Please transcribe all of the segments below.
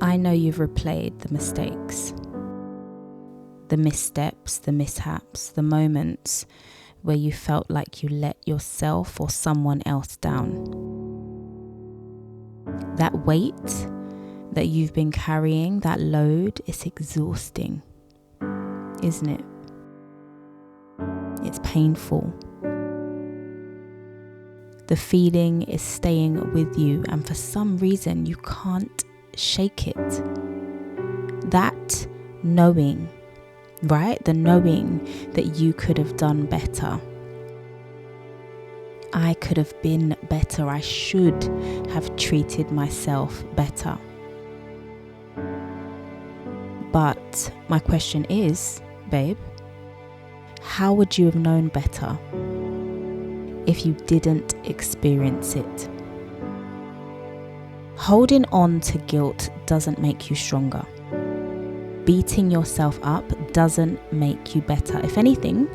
I know you've replayed the mistakes, the missteps, the mishaps, the moments where you felt like you let yourself or someone else down. That weight that you've been carrying, that load, is exhausting, isn't it? It's painful. The feeling is staying with you, and for some reason you can't shake it. That knowing, right? The knowing that you could have done better. I could have been better. I should have treated myself better. But my question is, babe, how would you have known better if you didn't experience it? Holding on to guilt doesn't make you stronger. Beating yourself up doesn't make you better. If anything,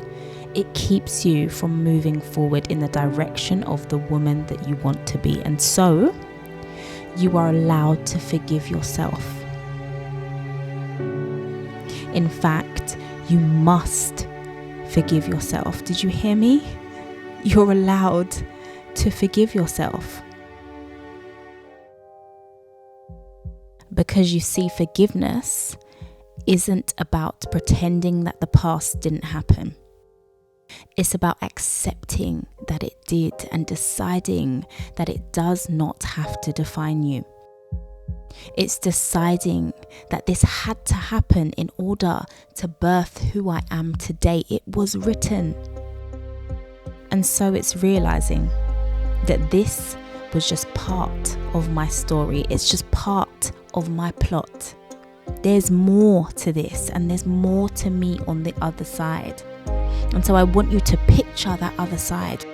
it keeps you from moving forward in the direction of the woman that you want to be. And so, you are allowed to forgive yourself. In fact, you must forgive yourself. Did you hear me? You're allowed to forgive yourself. Because you see, forgiveness isn't about pretending that the past didn't happen. It's about accepting that it did and deciding that it does not have to define you. It's deciding that this had to happen in order to birth who I am today. It was written. And so it's realizing that this was just part of my story. It's just part of my plot. There's more to this, and there's more to me on the other side. And so I want you to picture that other side.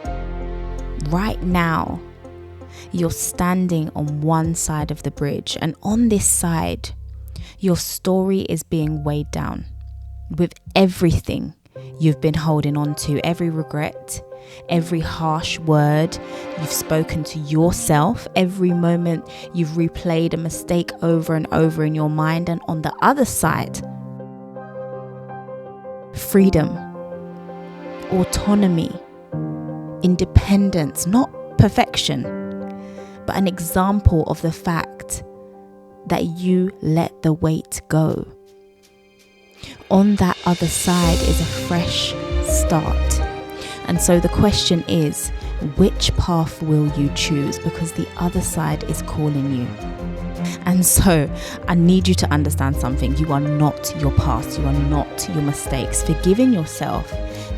Right now, you're standing on one side of the bridge, and on this side, your story is being weighed down with everything you've been holding on to, every regret, every harsh word you've spoken to yourself, every moment you've replayed a mistake over and over in your mind. And on the other side, freedom, autonomy, independence, not perfection, but an example of the fact that you let the weight go. On that other side is a fresh start. And so the question is, which path will you choose? Because the other side is calling you. And so I need you to understand something. You are not your past. You are not your mistakes. Forgiving yourself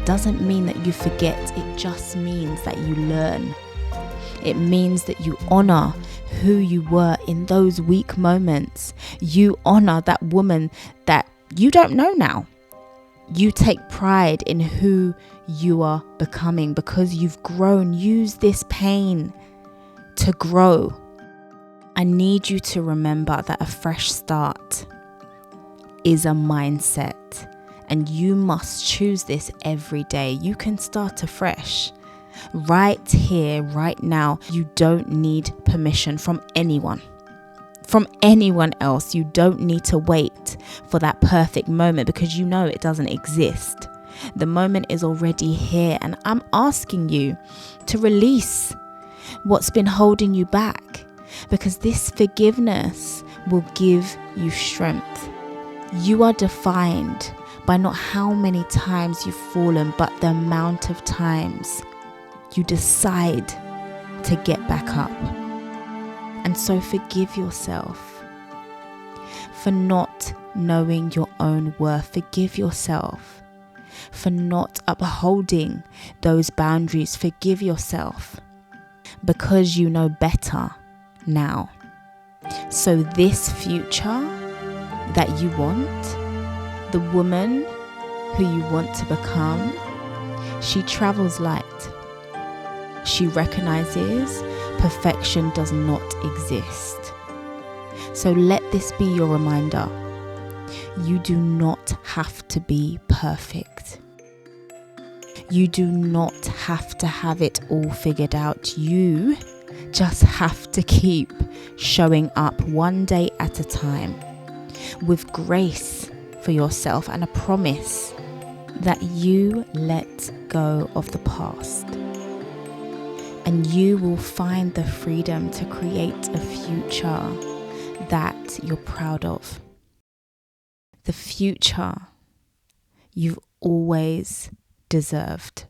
doesn't mean that you forget. It just means that you learn. It means that you honor who you were in those weak moments. You honor that woman that you don't know now. You take pride in who you are becoming because you've grown. Use this pain to grow. I need you to remember that a fresh start is a mindset, and you must choose this every day. You can start afresh. Right here, right now. You don't need permission from anyone else. You don't need to wait for that perfect moment because you know it doesn't exist. The moment is already here, and I'm asking you to release what's been holding you back, because this forgiveness will give you strength. You are defined by not how many times you've fallen, but the amount of times you decide to get back up. And so forgive yourself for not knowing your own worth. Forgive yourself for not upholding those boundaries. Forgive yourself because you know better now. So this future that you want, the woman who you want to become, she travels light. She recognizes perfection does not exist. So let this be your reminder. You do not have to be perfect. You do not have to have it all figured out. You just have to keep showing up one day at a time with grace for yourself and a promise that you let go of the past. And you will find the freedom to create a future that you're proud of. The future you've always deserved.